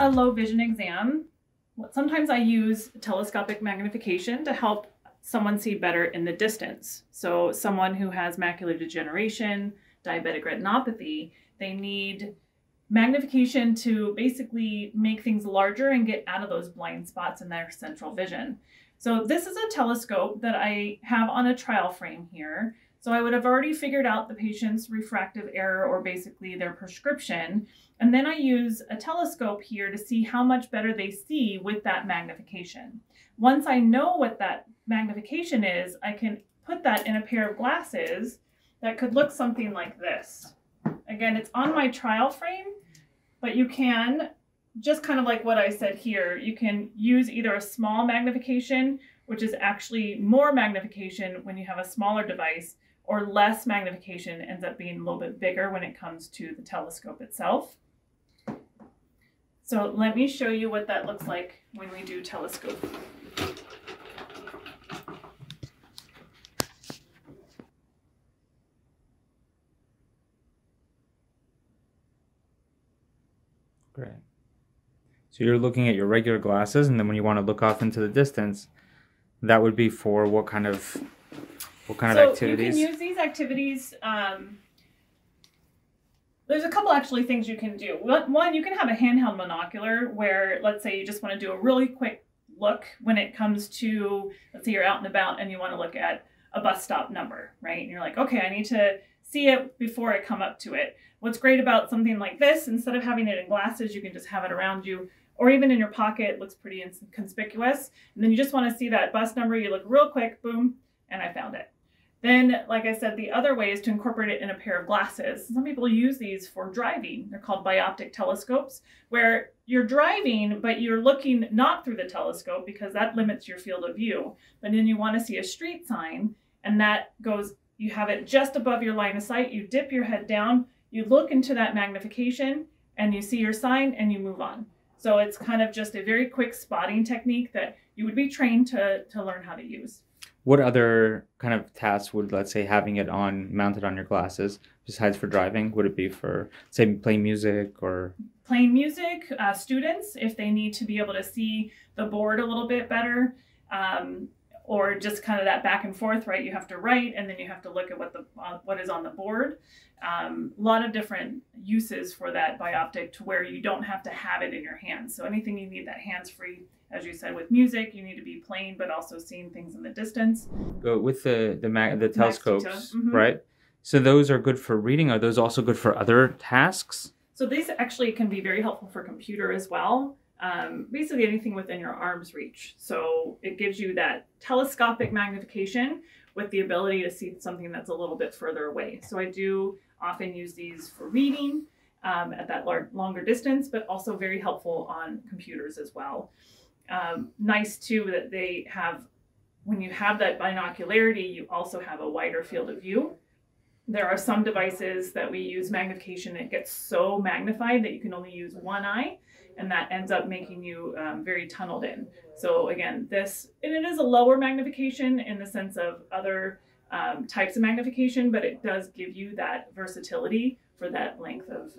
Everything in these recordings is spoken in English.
a low vision exam, sometimes I use telescopic magnification to help someone see better in the distance. So someone who has macular degeneration, diabetic retinopathy, they need magnification to basically make things larger and get out of those blind spots in their central vision. So this is a telescope that I have on a trial frame here. So I would have already figured out the patient's refractive error, or basically their prescription. And then I use a telescope here to see how much better they see with that magnification. Once I know what that magnification is, I can put that in a pair of glasses that could look something like this. Again, it's on my trial frame, but you can, just kind of like what I said here, you can use either a small magnification, which is actually more magnification when you have a smaller device, or less magnification ends up being a little bit bigger when it comes to the telescope itself. So let me show you what that looks like when we do telescope. Great. So you're looking at your regular glasses, and then when you want to look off into the distance, that would be for what kind of activities? You can use these activities. There's a couple actually things you can do. One, you can have a handheld monocular where, let's say you just want to do a really quick look when it comes to, let's say you're out and about and you want to look at a bus stop number, right? And you're like, okay, I need to see it before I come up to it. What's great about something like this, instead of having it in glasses, you can just have it around you, or even in your pocket. It looks pretty conspicuous. And then you just want to see that bus number, you look real quick, boom, and I found it. Then, like I said, the other way is to incorporate it in a pair of glasses. Some people use these for driving. They're called bioptic telescopes, where you're driving, but you're looking not through the telescope because that limits your field of view. But then you want to see a street sign, and that goes, you have it just above your line of sight, you dip your head down, you look into that magnification, and you see your sign, and you move on. So it's kind of just a very quick spotting technique that you would be trained to learn how to use. What other kind of tasks would, let's say, having it mounted on your glasses, besides for driving, would it be for, say, playing music or? Playing music, students, if they need to be able to see the board a little bit better, or just kind of that back and forth, right? You have to write and then you have to look at what is on the board. A lot of different uses for that bioptic to where you don't have to have it in your hands. So anything you need that hands-free, as you said, with music, you need to be playing, but also seeing things in the distance. With the telescopes, right? So those are good for reading. Are those also good for other tasks? So these actually can be very helpful for computer as well. Basically anything within your arm's reach. So it gives you that telescopic magnification with the ability to see something that's a little bit further away. So I do often use these for reading at that longer distance, but also very helpful on computers as well. Nice too that they have, when you have that binocularity, you also have a wider field of view. There are some devices that we use magnification that gets so magnified that you can only use one eye, and that ends up making you very tunneled in. So again, it is a lower magnification in the sense of other types of magnification, but it does give you that versatility for that length of.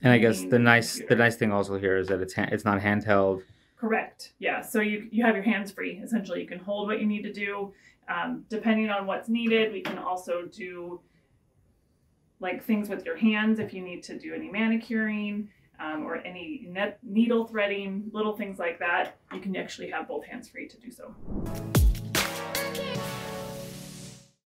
And I guess the nice thing also here is that it's not handheld. Correct. Yeah. So you have your hands free. Essentially, you can hold what you need to do. Depending on what's needed, we can also do like things with your hands if you need to do any manicuring or any needle threading, little things like that. You can actually have both hands free to do so.